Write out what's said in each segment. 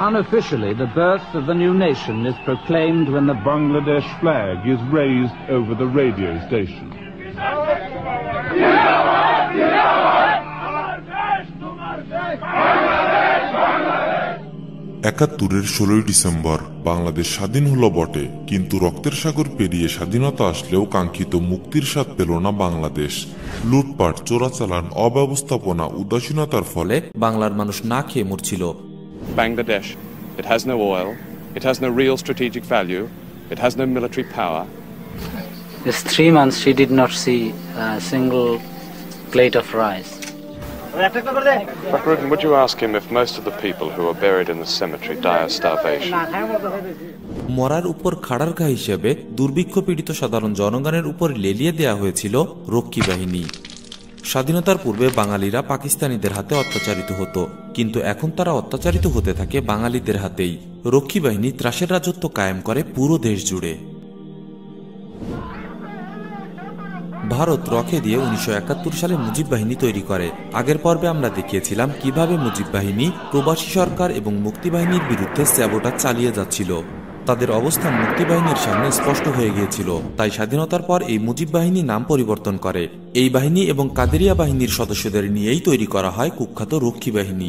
Unofficially, the birth of the new nation is proclaimed when the Bangladesh flag is raised over the radio station. একাত্তরের 16 December Bangladesh স্বাধীন হলো বটে, কিন্তু রক্তের সাগর পেরিয়ে স্বাধীনতা আসলেও কাঙ্ক্ষিত মুক্তির স্বাদ পেল না বাংলাদেশ। লুটপাট, চোরাচালান, অব্যবস্থাপনা, উদাসীনতার ফলে বাংলার মানুষ না খেয়ে মরছিল। Bangladesh, it has no oil, it has no real strategic value, it has no military power. These 3 months she did not see a single plate of rice. Dr. Uden, would you ask him if most of the people who are buried in the cemetery die of starvation? মরার উপর খাড়ার ঘা হিসেবে দুর্ভিক্ষ পীড়িত সাধারণ জনগণের উপর লেলিয়ে দেয়া হয়েছিল রক্ষী বাহিনী। স্বাধীনতার পূর্বে বাঙালিরা পাকিস্তানিদের হাতে অত্যাচারিত হতো, কিন্তু এখন তারা অত্যাচারিত হতে থাকে বাঙালিদের হাতেই। রক্ষী বাহিনী ত্রাসের রাজত্ব কায়েম করে পুরো দেশ জুড়ে। ভারত রকে দিয়ে 1971 সালে মুজিব বাহিনী তৈরি করে। আগের পর্বে আমরা দেখিয়েছিলাম কিভাবে মুজিব বাহিনী প্রবাসী সরকার এবং মুক্তিবাহিনীর বিরুদ্ধে স্যাবোটাজ চালিয়ে যাচ্ছিল। তাদের অবস্থান মুক্তিবাহিনীর সামনে স্পষ্ট হয়ে গিয়েছিল, তাই স্বাধীনতার পর এই মুজিব বাহিনী নাম পরিবর্তন করে। এই বাহিনী এবং কাদেরিয়া বাহিনীর সদস্যদের নিয়েই তৈরি করা হয় কুখ্যাত রক্ষী বাহিনী।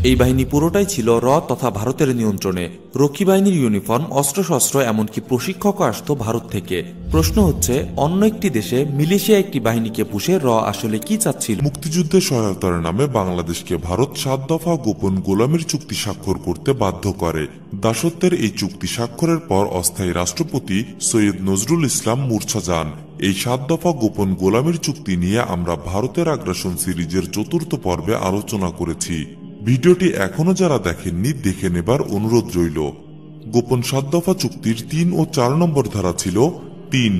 এই বাহিনী পুরোটাই ছিল র তথা ভারতের নিয়ন্ত্রণে। রক্ষী বাহিনীর ইউনিফর্ম, অস্ত্রশস্ত্র, এমনকি প্রশিক্ষকও আসত ভারত থেকে। প্রশ্ন হচ্ছে, অন্য একটি দেশে মিলিশিয়া একটি বাহিনীকে পুষে র আসলে কি চাচ্ছিল? মুক্তিযুদ্ধে সহায়তার নামে বাংলাদেশকে ভারত 7 দফা গোপন গোলামির চুক্তি স্বাক্ষর করতে বাধ্য করে। দাসত্বের এই চুক্তি স্বাক্ষরের পর অস্থায়ী রাষ্ট্রপতি সৈয়দ নজরুল ইসলাম মূর্ছা যান। এই 7 দফা গোপন গোলামির চুক্তি নিয়ে আমরা ভারতের আগ্রাসন সিরিজের 4র্থ পর্বে আলোচনা করেছি। ভিডিওটি এখনো যারা দেখেননি দেখে নেবার অনুরোধ রইল। গোপন 7 দফা চুক্তির 3 ও 4 নম্বর ধারা ছিল: 3,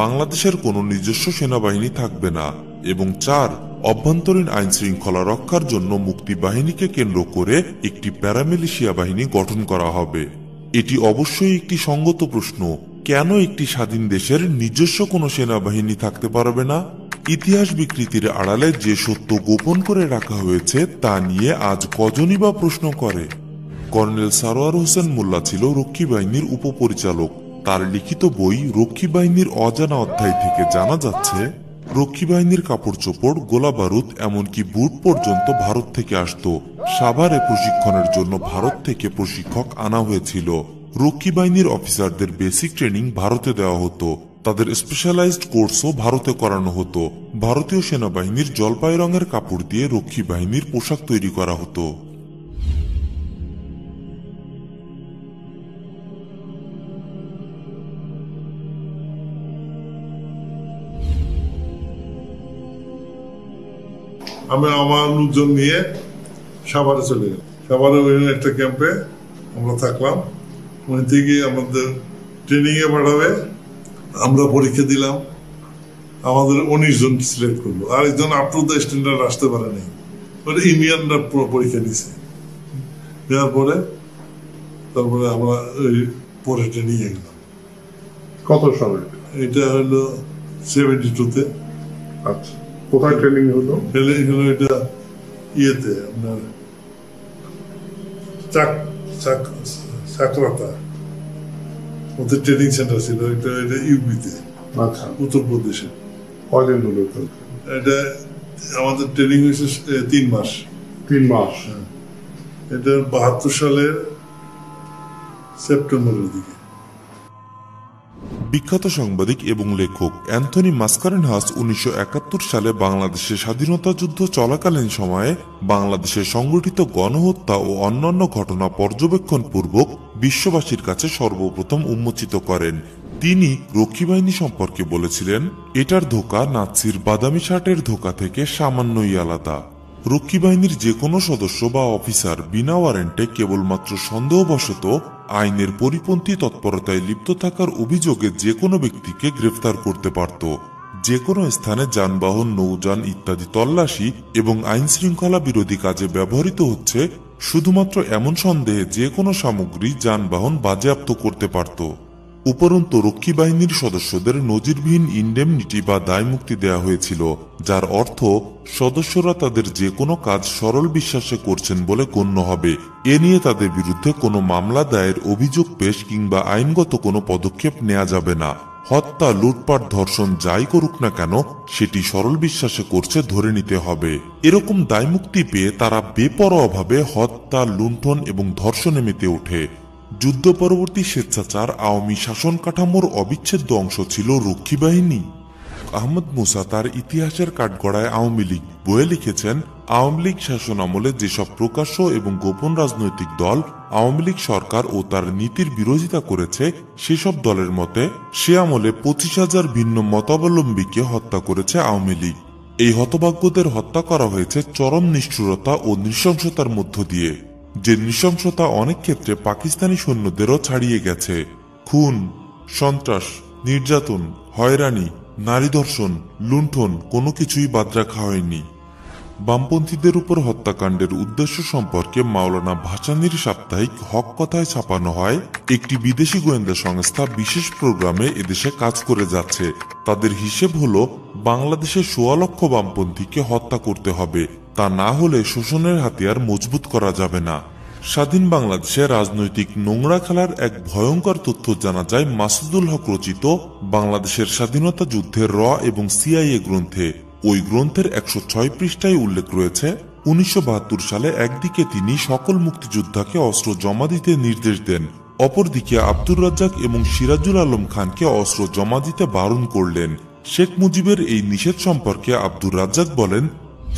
বাংলাদেশের কোনো নিজস্ব সেনাবাহিনী থাকবে না, এবং 4, অভ্যন্তরীণ আইন শৃঙ্খলা রক্ষার জন্য মুক্তি বাহিনীকে কেন্দ্র করে একটি প্যারামিলিশিয়া বাহিনী গঠন করা হবে। এটি অবশ্যই একটি সঙ্গত প্রশ্ন, কেন একটি স্বাধীন দেশের নিজস্ব কোনো সেনাবাহিনী থাকতে পারবে না? ইতিহাস বিকৃতির আড়ালে যে সত্য গোপন করে রাখা হয়েছে তা নিয়ে আজ কজনই বা প্রশ্ন করে। কর্নেল সারোয়ার হোসেন মোল্লা ছিল রক্ষী বাহিনীর উপপরিচালক। তার লিখিত বই রক্ষী বাহিনীর অজানা অধ্যায় থেকে জানা যাচ্ছে, রক্ষী বাহিনীর কাপড় চোপড়, গোলা বারুদ, এমনকি বুট পর্যন্ত ভারত থেকে আসত। সাভারে প্রশিক্ষণের জন্য ভারত থেকে প্রশিক্ষক আনা হয়েছিল। রক্ষী বাহিনীর অফিসারদের বেসিক ট্রেনিং ভারতে দেওয়া হতো, তাদের স্পেশালাইজড কোর্সও ভারতে করানো হতো। ভারতীয় সেনাবাহিনীর জলপাই রঙের কাপড় দিয়ে রক্ষী বাহিনীর পোশাক তৈরি করা হতো। আমি আমার লোকজন নিয়ে সাভারে চলে গেলাম। সাভারে একটা ক্যাম্পে আমরা থাকলাম। ওখান থেকে আমাদের ট্রেনিং এ পাঠাবে, আমরা পরীক্ষা দিলাম। আমাদের 19 জন সিলেক্ট করলো, আর একজন আপ টু দ্য স্ট্যান্ডার্ড আসতে পারেনি। ওটা ইন্ডিয়ানরা পরীক্ষা দিছে, দেওয়ার পরে তারপরে আমরা ওই পরে ট্রেনিং এ গেলাম। কত সালে এটা হলো 72-তে। আচ্ছা, কোথায় ট্রেনিং হলো? ট্রেনিং হলো এটা ইয়েতে, আপনার চাকরাতা ওদের ট্রেনিং সেন্টার ছিল। এটা ইউপিতে, আচ্ছা, উত্তরপ্রদেশে। কয়দিন হলো? এটা আমাদের ট্রেনিং হয়েছে 3 মাস। 3 মাস? এটা 72 সালের সেপ্টেম্বরের দিকে। বিখ্যাত সাংবাদিক এবং লেখক অ্যান্থনি মাসকারেনহাস 1971 সালে বাংলাদেশের স্বাধীনতা যুদ্ধ চলাকালীন সময়ে বাংলাদেশে সংগঠিত গণহত্যা ও অন্যান্য ঘটনা পর্যবেক্ষণ পূর্বক বিশ্ববাসীর কাছে সর্বপ্রথম উন্মোচিত করেন। তিনি রক্ষী বাহিনী সম্পর্কে বলেছিলেন, এটার ধোঁকা নাৎসির বাদামি শার্টের ধোঁকা থেকে সামান্যই আলাদা। রক্ষী বাহিনীর যে কোনো সদস্য বা অফিসার বিনা ওয়ারেন্টে কেবলমাত্র সন্দেহবশত আইনের পরিপন্থী তৎপরতায় লিপ্ত থাকার অভিযোগে যে কোনো ব্যক্তিকে গ্রেফতার করতে পারত। যে কোনো স্থানে যানবাহন, নৌযান ইত্যাদি তল্লাশি এবং আইন শৃঙ্খলা বিরোধী কাজে ব্যবহৃত হচ্ছে শুধুমাত্র এমন সন্দেহে যে কোনো সামগ্রী, যানবাহন বাজেয়াপ্ত করতে পারত। উপরন্তু রক্ষী বাহিনীর সদস্যদের নজিরবিহীন ইনডেমনিটি বা দায় মুক্তি দেওয়া হয়েছিল, যার অর্থ সদস্যরা তাদের যে কোনো কাজ সরল বিশ্বাসে করছেন বলে গণ্য হবে। এ নিয়ে তাদের বিরুদ্ধে কোনো মামলা দায়ের, অভিযোগ পেশ কিংবা আইনগত কোনো পদক্ষেপ নেওয়া যাবে না। হত্যা, লুটপাট, ধর্ষণ যাই করুক না কেন সেটি সরল বিশ্বাসে করছে ধরে নিতে হবে। এরকম দায়মুক্তি পেয়ে তারা বেপরোয়াভাবে হত্যা, লুণ্ঠন এবং ধর্ষণে মেতে ওঠে। যুদ্ধ পরবর্তী স্বেচ্ছাচার আওয়ামী শাসন কাঠামোর অবিচ্ছেদ্য অংশ ছিল রক্ষী বাহিনী। আহমদ মুসা তার ইতিহাসের কাঠগড়ায় আওয়ামী লীগ বইয়ে লিখেছেন, আওয়ামী লীগ শাসন আমলে যেসব প্রকাশ্য এবং গোপন রাজনৈতিক দল আওয়ামী লীগ সরকার ও তার নীতির বিরোধিতা করেছে, সেসব দলের মতে সে আমলে 25,000 ভিন্ন মতাবলম্বীকে হত্যা করেছে আওয়ামী লীগ। এই হতভাগ্যদের হত্যা করা হয়েছে চরম নিষ্ঠুরতা ও নৃশংসতার মধ্য দিয়ে, যে নৃশংসতা অনেক ক্ষেত্রে পাকিস্তানি সৈন্যদেরও ছাড়িয়ে গেছে। খুন, সন্ত্রাস, নির্যাতন, হয়রানি, নারী ধর্ষণ, লুণ্ঠন কোনো কিছুই বাদ রাখা হয়নি। বামপন্থীদের উপর হত্যাকাণ্ডের উদ্দেশ্য সম্পর্কে মাওলানা ভাসানীর সাপ্তাহিক হক কথায় ছাপানো হয়, একটি বিদেশি গোয়েন্দা সংস্থা বিশেষ প্রোগ্রামে এদেশে কাজ করে যাচ্ছে। তাদের হিসেব হলো বাংলাদেশে 1.25 লক্ষ বামপন্থীকে হত্যা করতে হবে, তা না হলে শোষণের হাতিয়ার মজবুত করা যাবে না। স্বাধীন বাংলাদেশে রাজনৈতিক নোংরা খেলার এক ভয়ঙ্কর তথ্য জানা যায় মাসুদুল হক রচিত বাংলাদেশের স্বাধীনতা যুদ্ধের র এবং সিআইএ গ্রন্থে। ওই গ্রন্থের 106 পৃষ্ঠায় উল্লেখ রয়েছে, 1972 সালে একদিকে তিনি সকল মুক্তিযোদ্ধাকে অস্ত্র জমা দিতে নির্দেশ দেন, অপরদিকে আব্দুর রাজ্জাক এবং সিরাজুল আলম খানকে অস্ত্র জমা দিতে বারণ করলেন। শেখ মুজিবের এই নিষেধ সম্পর্কে আব্দুর রাজ্জাক বলেন,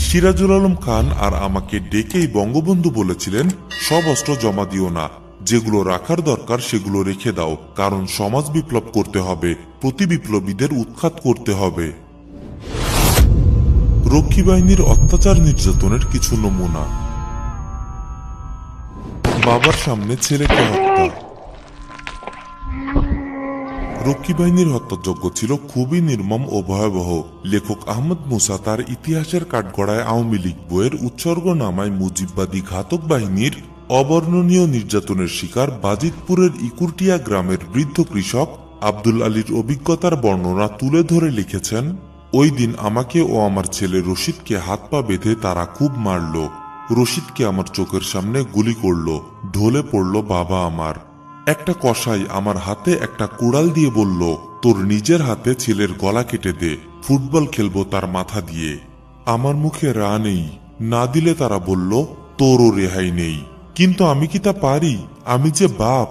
সিরাজুল আলম খান আর আমাকে ডেকেই বঙ্গবন্ধু বলেছিলেন, সব অস্ত্র জমা দিও না, যেগুলো রাখার দরকার সেগুলো রেখে দাও, কারণ সমাজ বিপ্লব করতে হবে, প্রতি বিপ্লবীদের উৎখাত করতে হবে। রক্ষী বাহিনীর অত্যাচার নির্যাতনের কিছু নমুনা। বাবার সামনে ছেলেকে হত্যা। রক্ষী বাহিনীর হত্যাযজ্ঞ ছিল খুবই নির্মম ও ভয়াবহ। লেখক আহমদ মুসা তার ইতিহাসের কাঠগড়ায় আওয়ামী লীগ বইয়ের উৎসর্গনামায় মুজিববাদী ঘাতক বাহিনীর অবর্ণনীয় নির্যাতনের শিকার বাজিতপুরের ইকুরটিয়া গ্রামের বৃদ্ধ কৃষক আব্দুল আলীর অভিজ্ঞতার বর্ণনা তুলে ধরে লিখেছেন, ওই দিন আমাকে ও আমার ছেলে রশিদকে হাত পা বেঁধে তারা খুব মারল। রশিদকে আমার চোখের সামনে গুলি করল, ঢলে পড়ল বাবা আমার। একটা কসাই আমার হাতে একটা কুড়াল দিয়ে বলল, তোর নিজের হাতে ছেলের গলা কেটে দে, ফুটবল খেলবো তার মাথা দিয়ে। আমার মুখে রা নেই, না দিলে তারা বলল তোরও রেহাই নেই। কিন্তু আমি কি তা পারি? আমি যে বাপ।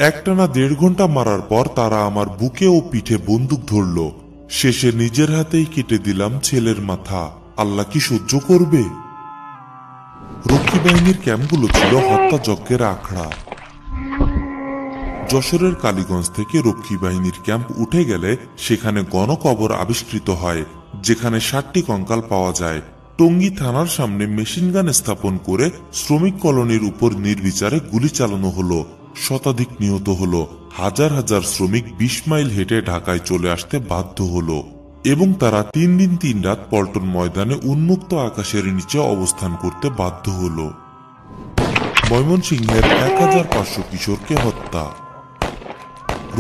একটানা 1.5 ঘন্টা মারার পর তারা আমার বুকে ও পিঠে বন্দুক ধরল, শেষে নিজের হাতেই কেটে দিলাম ছেলের মাথা। আল্লাহ কি সহ্য করবে? রক্ষী বাহিনীর ক্যাম্পগুলো ছিল হত্যাযজ্ঞের আখড়া। যশোরের কালীগঞ্জ থেকে রক্ষী বাহিনীর ক্যাম্প উঠে গেলে সেখানে গণকবর আবিষ্কৃত হয়, যেখানে 60টি কঙ্কাল পাওয়া যায়। টঙ্গী থানার সামনে মেশিনগান স্থাপন করে শ্রমিক কলোনির উপর নির্বিচারে গুলি চালানো হলো, শতাধিক নিহত হলো, হাজার হাজার শ্রমিক 20 মাইল হেঁটে ঢাকায় চলে আসতে বাধ্য হলো এবং তারা 3 দিন 3 রাত পল্টন ময়দানে উন্মুক্ত আকাশের নিচে অবস্থান করতে বাধ্য হলো। ময়মনসিংহের 1500 কিশোরকে হত্যা।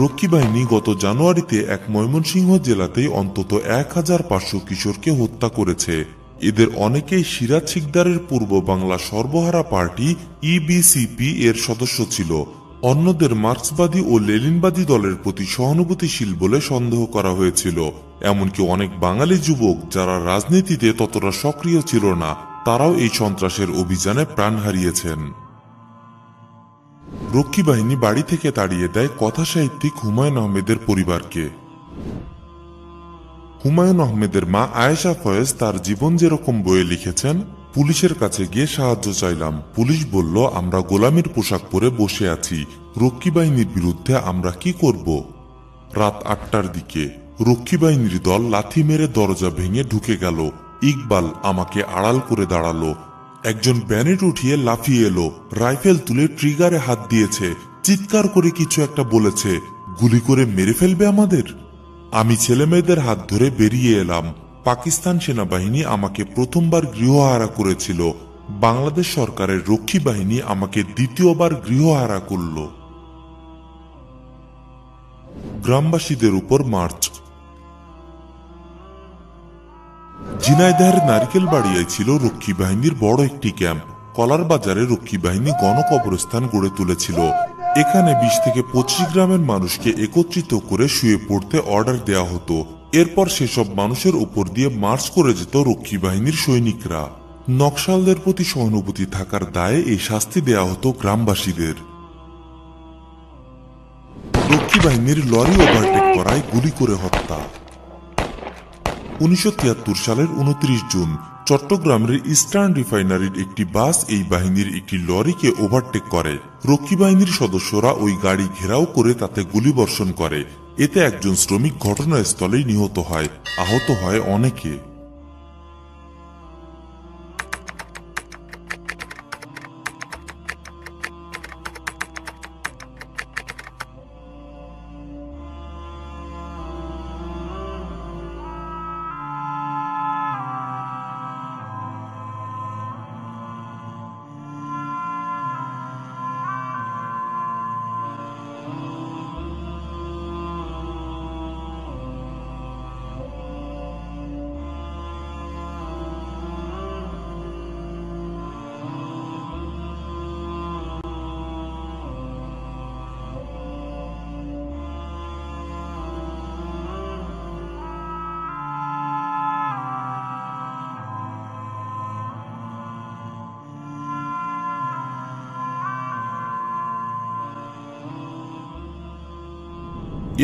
রক্ষী বাহিনী গত জানুয়ারিতে এক ময়মনসিংহ জেলাতেই অন্তত 1500 কিশোরকে হত্যা করেছে। এদের অনেকেই সিরাজ শিকদারের পূর্ব বাংলা সর্বহারা পার্টি ইবিসিপি এর সদস্য ছিল। অন্যদের মার্ক্সবাদী ও লেনিনবাদী দলের প্রতি সহানুভূতিশীল বলে সন্দেহ করা হয়েছিল। এমনকি অনেক বাঙালি যুবক যারা রাজনীতিতে ততটা সক্রিয় ছিল না, তারাও এই সন্ত্রাসের অভিযানে প্রাণ হারিয়েছেন। রক্ষী বাহিনী বাড়ি থেকে তাড়িয়ে দেয় কথা সাহিত্যিক হুমায়ুন আহমেদের পরিবারকে। হুমায়ুন আহমেদের মা আয়েশা ফয়েজ তার জীবন যেরকম বইয়ে লিখেছেন, পুলিশের কাছে গিয়ে সাহায্য চাইলাম, পুলিশ বলল আমরা গোলামির পোশাক পরে বসে আছি, রক্ষী বাহিনীর বিরুদ্ধে আমরা কি করব? রাত 8টার দিকে রক্ষী বাহিনীর দল লাথি মেরে দরজা ভেঙে ঢুকে গেল। ইকবাল আমাকে আড়াল করে দাঁড়ালো। একজন ব্যানেট উঠিয়ে লাফিয়ে এলো, রাইফেল তুলে ট্রিগারে হাত দিয়েছে, চিৎকার করে কিছু একটা বলেছে, গুলি করে মেরে ফেলবে আমাদের। আমি ছেলে মেয়েদের হাত ধরে বেরিয়ে এলাম। পাকিস্তান সেনাবাহিনী আমাকে প্রথমবার গৃহহারা করেছিল, বাংলাদেশ সরকারের রক্ষী বাহিনী আমাকে দ্বিতীয়বার গৃহহারা করল। গ্রামবাসীদের উপর মার্চ। ঝিনাইদহের নারিকেল বাড়িয়ায় ছিল রক্ষী বাহিনীর বড় একটি ক্যাম্প। কলার বাজারে রক্ষী বাহিনী গণকবরস্থান গড়ে তুলেছিল। এখানে 20 থেকে 25 গ্রামের মানুষকে একত্রিত করে শুয়ে পড়তে অর্ডার দেওয়া হতো। এরপর সেসব মানুষের উপর দিয়ে মার্চ করে যেত রক্ষী বাহিনীর সৈনিকরা। নকশালদের প্রতি সহানুভূতি থাকার দায়ে এই শাস্তি দেওয়া হতো গ্রামবাসীদের। রক্ষী বাহিনীর লরি ওভারটেক করায় গুলি করে হত্যা। 1973 সালের 29 জুন চট্টগ্রামের ইস্টার্ন রিফাইনারির একটি বাস এই বাহিনীর একটি লরিকে ওভারটেক করে। রক্ষী বাহিনীর সদস্যরা ওই গাড়ি ঘেরাও করে তাতে গুলিবর্ষণ করে। এতে একজন শ্রমিক ঘটনাস্থলেই নিহত হয়, আহত হয় অনেকে।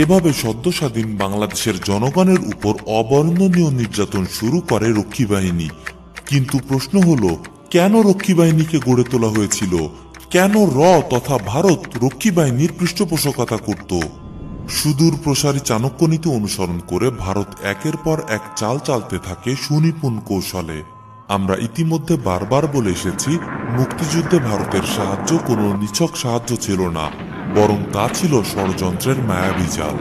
এভাবে সদ্য স্বাধীন বাংলাদেশের জনগণের উপর অবর্ণনীয় নির্যাতন শুরু করে রক্ষী বাহিনী। কিন্তু প্রশ্ন হলো, কেন রক্ষী বাহিনীকে গড়ে তোলা হয়েছিল? কেন তথা ভারত রক্ষী বাহিনীর পৃষ্ঠপোষকতা করত? সুদূর প্রসারী চাণক্যনীতি অনুসরণ করে ভারত একের পর এক চাল চালতে থাকে সুনিপুণ কৌশলে। আমরা ইতিমধ্যে বারবার বলে এসেছি, মুক্তিযুদ্ধে ভারতের সাহায্য কোনো নিছক সাহায্য ছিল না, বরং তা ছিল ষড়যন্ত্রের মায়াবী জাল।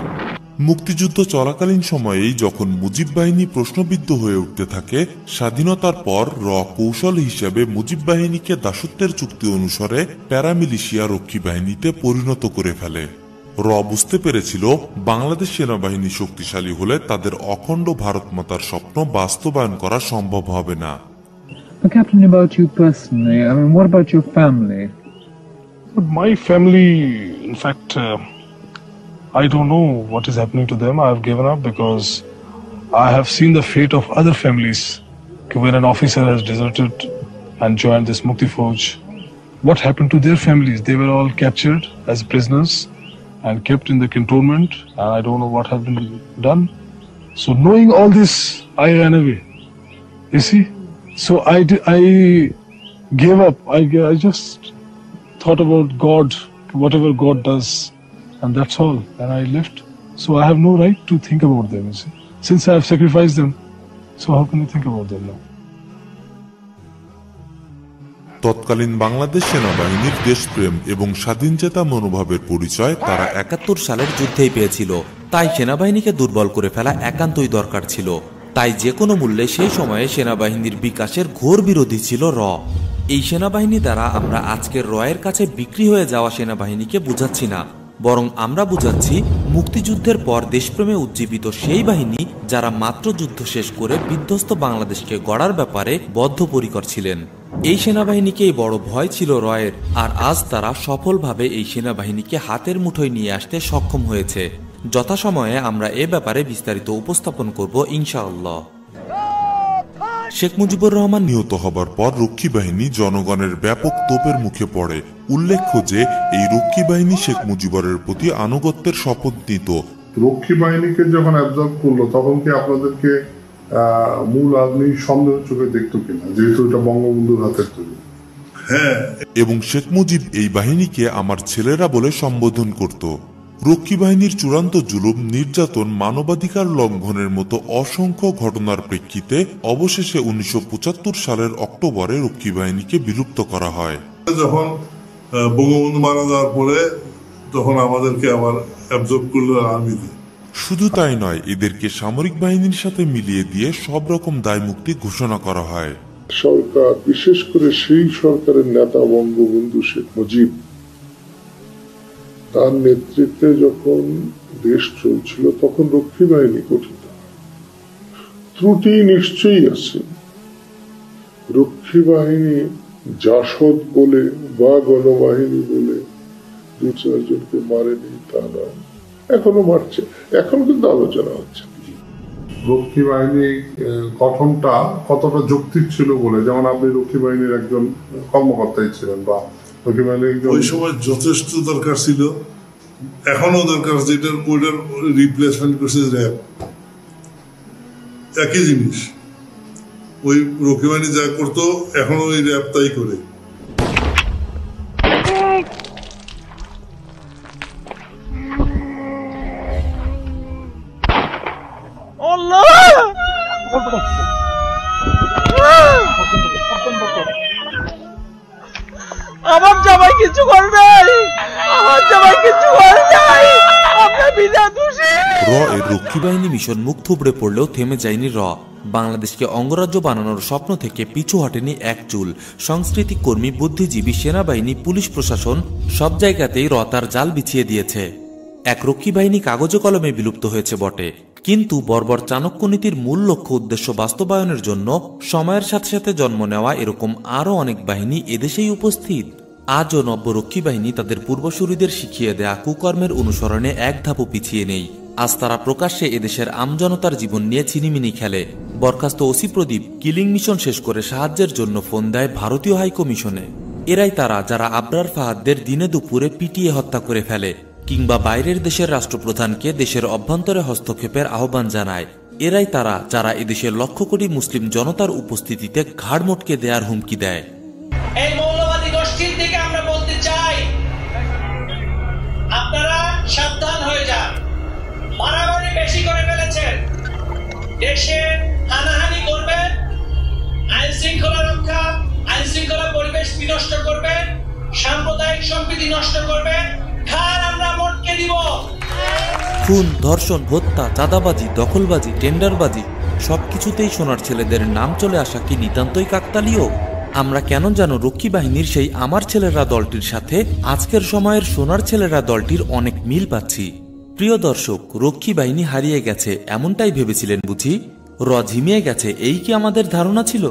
মুক্তিযুদ্ধ চলাকালীন সময়েই যখন মুজিব বাহিনী প্রশ্নবিদ্ধ হয়ে উঠতে থাকে, স্বাধীনতার পর কৌশল হিসেবে মুজিব বাহিনীকে দাসত্বের চুক্তি অনুসারে প্যারামিলিশিয়া রক্ষী বাহিনীতে পরিণত করে ফেলে। বুঝতে পেরেছিল বাংলাদেশ সেনাবাহিনী শক্তিশালী হলে তাদের অখণ্ড ভারত মাতার স্বপ্ন বাস্তবায়ন করা সম্ভব হবে না। Captain, about you personally, I mean, what about your family? My family, in fact, I don't know what is happening to them. I have given up because I have seen the fate of other families when an officer has deserted and joined this Mukti Fauj. What happened to their families? They were all captured as prisoners and kept in the cantonment, and I don't know what has been done. So knowing all this, I ran away. You see? So I gave up. I just thought about God, whatever God does, and that's all. And I left. So I have no right to think about them, you see. Since I have sacrificed them, so how can I think about them now? তৎকালীন বাংলাদেশ সেনাবাহিনীর দেশপ্রেম এবং স্বাধীনচেতা মনোভাবের পরিচয় তারা 71 সালের যুদ্ধেই পেয়েছিল। তাই সেনাবাহিনীকে দুর্বল করে ফেলা একান্তই দরকার ছিল। তাই যে কোনো মূল্যে সেই সময়ে সেনাবাহিনীর বিকাশের ঘোর বিরোধী ছিল এই সেনাবাহিনী দ্বারা আমরা আজকের এর কাছে বিক্রি হয়ে যাওয়া সেনাবাহিনীকে বুঝাচ্ছি না, বরং আমরা বুঝাচ্ছি মুক্তিযুদ্ধের পর দেশপ্রেমে উজ্জীবিত সেই বাহিনী যারা মাত্র যুদ্ধ শেষ করে বিধ্বস্ত বাংলাদেশকে গড়ার ব্যাপারে বদ্ধপরিকর ছিলেন। এই সেনাবাহিনীকেই বড় ভয় ছিল এর, আর আজ তারা সফলভাবে এই সেনাবাহিনীকে হাতের মুঠোয় নিয়ে আসতে সক্ষম হয়েছে। যথাসময়ে আমরা এ ব্যাপারে বিস্তারিত উপস্থাপন করব ইনশাআল্লাহ। শেখ মুজিবুর রহমান নিহত হবার পর রক্ষী বাহিনী জনগণের ব্যাপক তোপের মুখে পড়ে। উল্লেখ্য যে এই রক্ষী বাহিনী শেখ মুজিবুরের প্রতি আনুগত্যের শপথ নিত। রক্ষী বাহিনীকে যখন অ্যাবজর্ব করলো, তখন কি আপনাদেরকে মূল আর্মি সন্দেহ চোখে দেখতো কিনা, যেহেতু এটা বঙ্গবন্ধুর হাতের তৈরি? হ্যাঁ, এবং শেখ মুজিব এই বাহিনীকে আমার ছেলেরা বলে সম্বোধন করত। রক্ষী বাহিনীর চূড়ান্ত জুলুম, নির্যাতন, মানবাধিকার লঙ্ঘনের মতো অসংখ্য ঘটনার প্রেক্ষিতে অবশেষে 1975 সালের অক্টোবরে রক্ষী বাহিনীকে বিলুপ্ত করা হয়। যখন বঙ্গবন্ধু মারা যাওয়ার পরে তখন আমাদেরকে আবার অ্যাবজর্ব করলো আর্মিতে। শুধু তাই নয়, এদেরকে সামরিক বাহিনীর সাথে মিলিয়ে দিয়ে সব রকম দায় মুক্তি ঘোষণা করা হয়। সরকার, বিশেষ করে সেই সরকারের নেতা বঙ্গবন্ধু শেখ মুজিব, তার নেতৃত্বে যখন দেশ চলছিল তখন রক্ষী বাহিনী গঠিত। ত্রুটি নিশ্চয়ই আছে। রক্ষী বাহিনী জাসদ বলে বা গণবাহিনী বলে 2-4 জনকে মারেনি তা নয়, এখনো মারছে, এখন কিন্তু আলোচনা হচ্ছে। রক্ষী বাহিনী গঠনটা কতটা যৌক্তিক ছিল বলে, যেমন আপনি রক্ষী বাহিনীর একজন কর্মকর্তাই ছিলেন, বা রক্ষী বাহিনীর ওই সময় যথেষ্ট দরকার ছিল, এখনো দরকার, যেটার ওইটার রিপ্লেসমেন্ট করছে র্যাব। একই জিনিস, ওই রক্ষী বাহিনী যা করতো এখনো ওই র্যাব তাই করে। আমার জামাই কিছু করে নাই, আমার জামাই কিছু করে নাই, আমরা বিনা দোষী। এর রক্ষী বাহিনী মিশন মুখ থুবড়ে পড়লেও থেমে যায়নি বাংলাদেশকে অঙ্গরাজ্য বানানোর স্বপ্ন থেকে পিছু হটেনি এক চুল। সাংস্কৃতিক কর্মী, বুদ্ধিজীবী, সেনাবাহিনী, পুলিশ প্রশাসন সব জায়গাতেই তার জাল বিছিয়ে দিয়েছে। এক রক্ষী বাহিনী কাগজে কলমে বিলুপ্ত হয়েছে বটে, কিন্তু বর্বর চাণক্য নীতির মূল লক্ষ্য উদ্দেশ্য বাস্তবায়নের জন্য সময়ের সাথে সাথে জন্ম নেওয়া এরকম আরও অনেক বাহিনী এদেশেই উপস্থিত। আজও নব্য রক্ষী বাহিনী তাদের পূর্বসূরীদের শিখিয়ে দেয়া কুকর্মের অনুসরণে এক ধাপও পিছিয়ে নেই। আজ তারা প্রকাশ্যে এদেশের আমজনতার জীবন নিয়ে ছিনিমিনি খেলে। বরখাস্ত ওসি প্রদীপ কিলিং মিশন শেষ করে সাহায্যের জন্য ফোন দেয় ভারতীয় হাইকমিশনে। এরাই তারা যারা আবরার ফাহাদদের দিনে দুপুরে পিটিয়ে হত্যা করে ফেলে, কিংবা বাইরের দেশের রাষ্ট্রপ্রধানকে দেশের অভ্যন্তরে হস্তক্ষেপের আহ্বান জানায়। এরাই তারা যারা এদেশের লক্ষ কোটি মুসলিম জনতার উপস্থিতিতে ঘাড় মটকে দেয়ার হুমকি দেয়। এই মৌলবাদী গোষ্ঠীর দিকে আমরা বলতে চাই, আপনারা সাবধান হয়ে যান। মারামারি বেশি করে ফেলেছেন, দেশে হানাহানি করবেন, আইন শৃঙ্খলা রক্ষা, আইন শৃঙ্খলা পরিবেশ বিনষ্ট করবেন, সাম্প্রদায়িক সম্প্রীতি নষ্ট করবেন, ঘাড় আমরা মটকে দিব। খুন, ধর্ষণ, হত্যা, চাঁদাবাজি, দখলবাজি, টেন্ডারবাজি সবকিছুতেই সোনার ছেলেদের নাম চলে আসা কি নিতান্তই কাকতালীয়? আমরা কেন যেন রক্ষী বাহিনীর সেই আমার ছেলেরা দলটির সাথে আজকের সময়ের সোনার ছেলেরা দলটির অনেক মিল পাচ্ছি। প্রিয় দর্শক, রক্ষী বাহিনী হারিয়ে গেছে এমনটাই ভেবেছিলেন বুঝি? ঝিমিয়ে গেছে এই কি আমাদের ধারণা ছিল?